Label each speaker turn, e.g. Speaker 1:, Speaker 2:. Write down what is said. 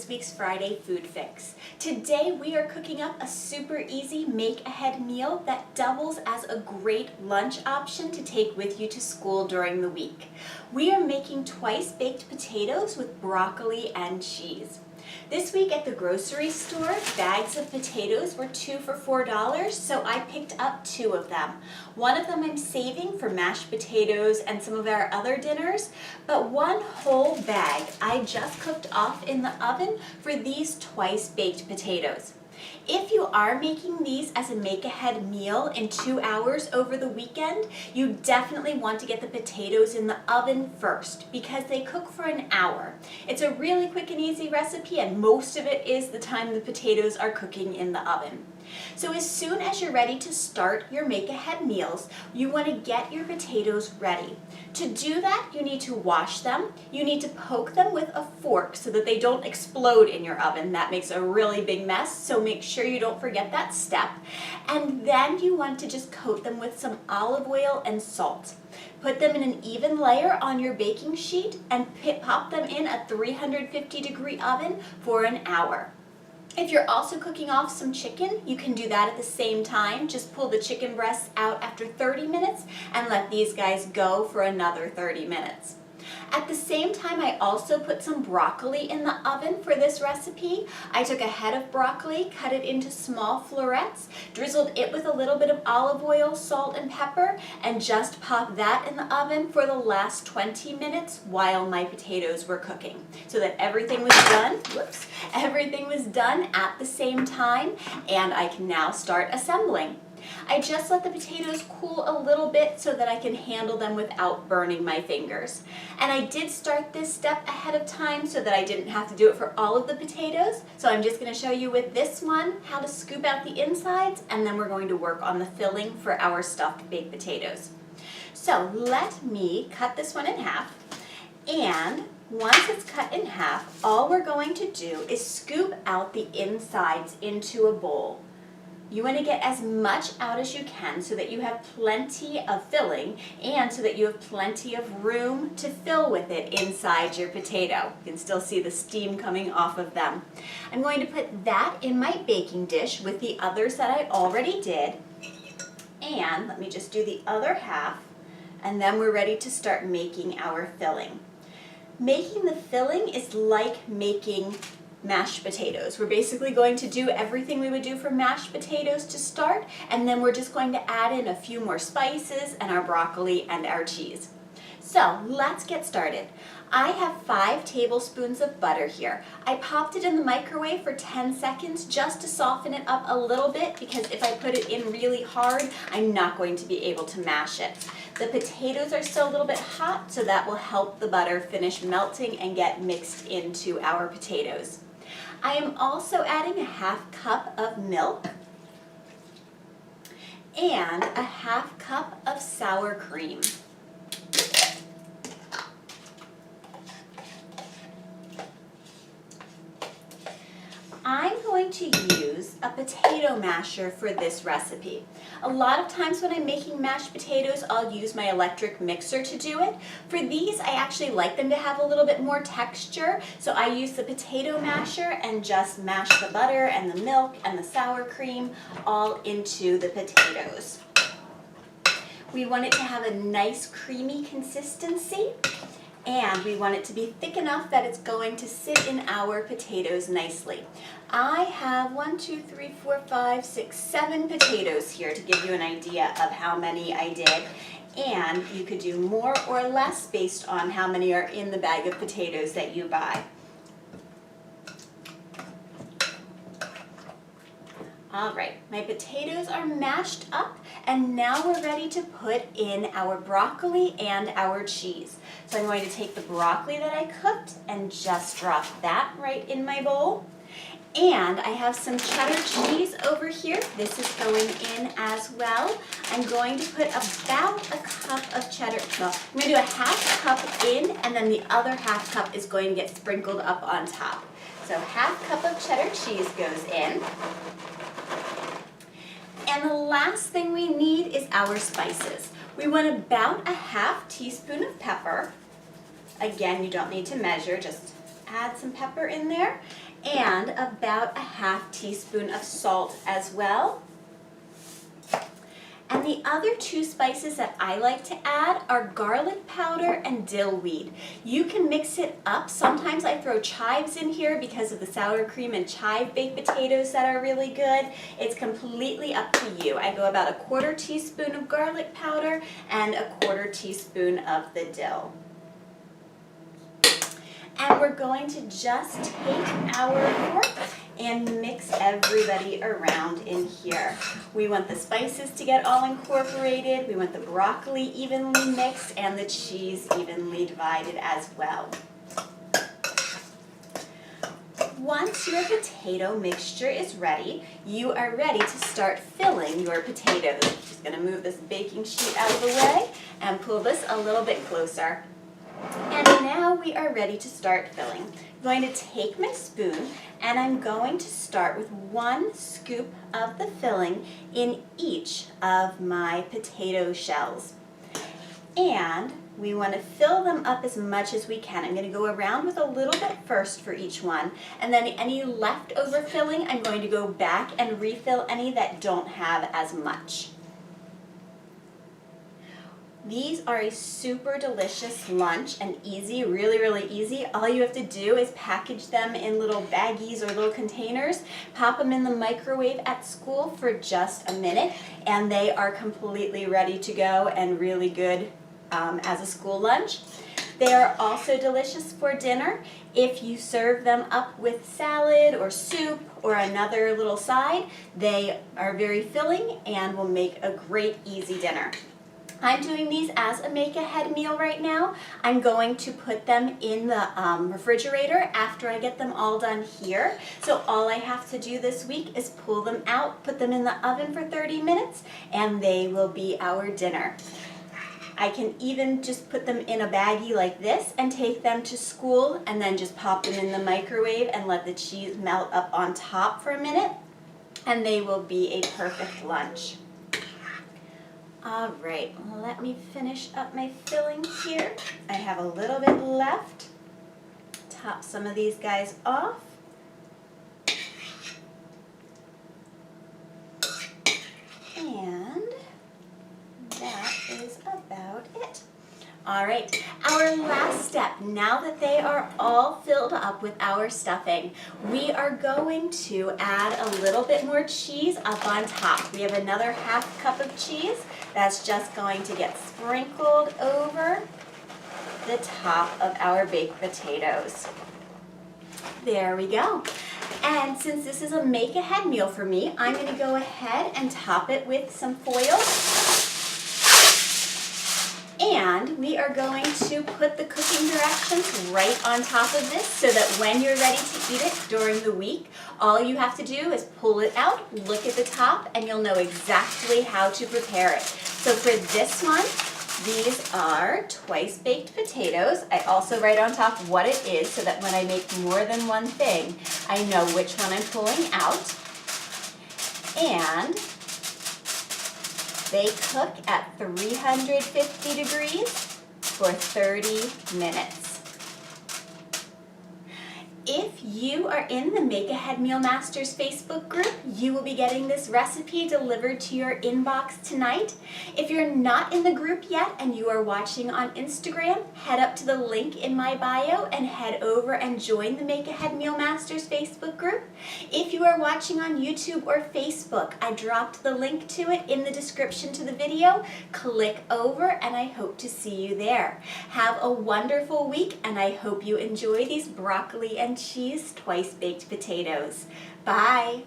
Speaker 1: this week's Friday Food Fix. Today we are cooking up a super easy make-ahead meal that doubles as a great lunch option to take with you to school during the week. We are making twice baked potatoes with broccoli and cheese. This week at the grocery store, bags of potatoes were 2 for $4, so I picked up 2 of them. One of them I'm saving for mashed potatoes and some of our other dinners, but one whole bag I just cooked off in the oven for these twice baked potatoes. If you are making these as a make-ahead meal in 2 hours over the weekend, you definitely want to get the potatoes in the oven first because they cook for an hour. It's a really quick and easy recipe, and most of it is the time the potatoes are cooking in the oven. So as soon as you're ready to start your make-ahead meals, you want to get your potatoes ready. To do that, you need to wash them. You need to poke them with a fork so that they don't explode in your oven. That makes a really big mess, so make sure you don't forget that step. And then you want to just coat them with some olive oil and salt. Put them in an even layer on your baking sheet and pop them in a 350-degree oven for an hour. If you're also cooking off some chicken, you can do that at the same time. Just pull the chicken breasts out after 30 minutes and let these guys go for another 30 minutes. At the same time, I also put some broccoli in the oven for this recipe. I took a head of broccoli, cut it into small florets, drizzled it with a little bit of olive oil, salt, and pepper, and just popped that in the oven for the last 20 minutes while my potatoes were cooking, so that everything was done. Everything was done at the same time, and I can now start assembling. I just let the potatoes cool a little bit so that I can handle them without burning my fingers. And I did start this step ahead of time so that I didn't have to do it for all of the potatoes. So I'm just going to show you with this one how to scoop out the insides, and then we're going to work on the filling for our stuffed baked potatoes. So let me cut this one in half, and once it's cut in half, all we're going to do is scoop out the insides into a bowl. You want to get as much out as you can so that you have plenty of filling and so that you have plenty of room to fill with it inside your potato. You can still see the steam coming off of them. I'm going to put that in my baking dish with the others that I already did. And let me just do the other half, and then we're ready to start making our filling. Making the filling is like making mashed potatoes. We're basically going to do everything we would do for mashed potatoes to start, and then we're just going to add in a few more spices and our broccoli and our cheese. So let's get started. I have 5 tablespoons of butter here. I popped it in the microwave for 10 seconds just to soften it up a little bit, because if I put it in really hard, I'm not going to be able to mash it. The potatoes are still a little bit hot, so that will help the butter finish melting and get mixed into our potatoes. I am also adding a half cup of milk and a half cup of sour cream. I'm going to use a potato masher for this recipe. A lot of times when I'm making mashed potatoes, I'll use my electric mixer to do it. For these, I actually like them to have a little bit more texture, so I use the potato masher and just mash the butter and the milk and the sour cream all into the potatoes. We want it to have a nice creamy consistency, and we want it to be thick enough that it's going to sit in our potatoes nicely. I have 7 potatoes here to give you an idea of how many I did, and you could do more or less based on how many are in the bag of potatoes that you buy. Alright, my potatoes are mashed up, and now we're ready to put in our broccoli and our cheese. So I'm going to take the broccoli that I cooked and just drop that right in my bowl. And I have some cheddar cheese over here. This is going in as well. I'm going to put about a cup of cheddar. No, I'm going to do a half cup in, and then the other half cup is going to get sprinkled up on top. So half cup of cheddar cheese goes in. And the last thing we need is our spices. We want about a half teaspoon of pepper. Again, you don't need to measure, just add some pepper in there. and about a half teaspoon of salt as well. And the other 2 spices that I like to add are garlic powder and dill weed. You can mix it up. Sometimes I throw chives in here because of the sour cream and chive baked potatoes that are really good. It's completely up to you. I go about a 1/4 teaspoon of garlic powder and a 1/4 teaspoon of the dill. And we're going to just take our fork and mix everybody around in here. We want the spices to get all incorporated, we want the broccoli evenly mixed, and the cheese evenly divided as well. Once your potato mixture is ready, you are ready to start filling your potatoes. Just going to move this baking sheet out of the way and pull this a little bit closer. And now we are ready to start filling. I'm going to take my spoon and I'm going to start with 1 scoop of the filling in each of my potato shells. And we want to fill them up as much as we can. I'm going to go around with a little bit first for each one, and then any leftover filling I'm going to go back and refill any that don't have as much. These are a super delicious lunch and easy, really easy. All you have to do is package them in little baggies or little containers, pop them in the microwave at school for just a minute, and they are completely ready to go and really good as a school lunch. They are also delicious for dinner. If you serve them up with salad or soup or another little side, they are very filling and will make a great easy dinner. I'm doing these as a make-ahead meal right now. I'm going to put them in the refrigerator after I get them all done here. So all I have to do this week is pull them out, put them in the oven for 30 minutes, and they will be our dinner. I can even just put them in a baggie like this and take them to school and then just pop them in the microwave and let the cheese melt up on top for a minute, and they will be a perfect lunch. All right, let me finish up my filling here. I have a little bit left. Top some of these guys off. And that is about it. All right, our last step, now that they are all filled up with our stuffing, we are going to add a little bit more cheese up on top. We have another 1/2 cup of cheese that's just going to get sprinkled over the top of our baked potatoes. There we go. And since this is a make-ahead meal for me, I'm going to go ahead and top it with some foil. And we are going to put the cooking directions right on top of this so that when you're ready to eat it during the week, all you have to do is pull it out, look at the top, and you'll know exactly how to prepare it. So for this one, these are twice baked potatoes. I also write on top what it is so that when I make more than one thing, I know which one I'm pulling out. And they cook at 350 degrees for 30 minutes. If you are in the Make Ahead Meal Masters Facebook group, you will be getting this recipe delivered to your inbox tonight. If you're not in the group yet and you are watching on Instagram, head up to the link in my bio and head over and join the Make Ahead Meal Masters Facebook group. If you are watching on YouTube or Facebook, I dropped the link to it in the description to the video. Click over and I hope to see you there. Have a wonderful week and I hope you enjoy these broccoli and cheese twice baked potatoes. Bye!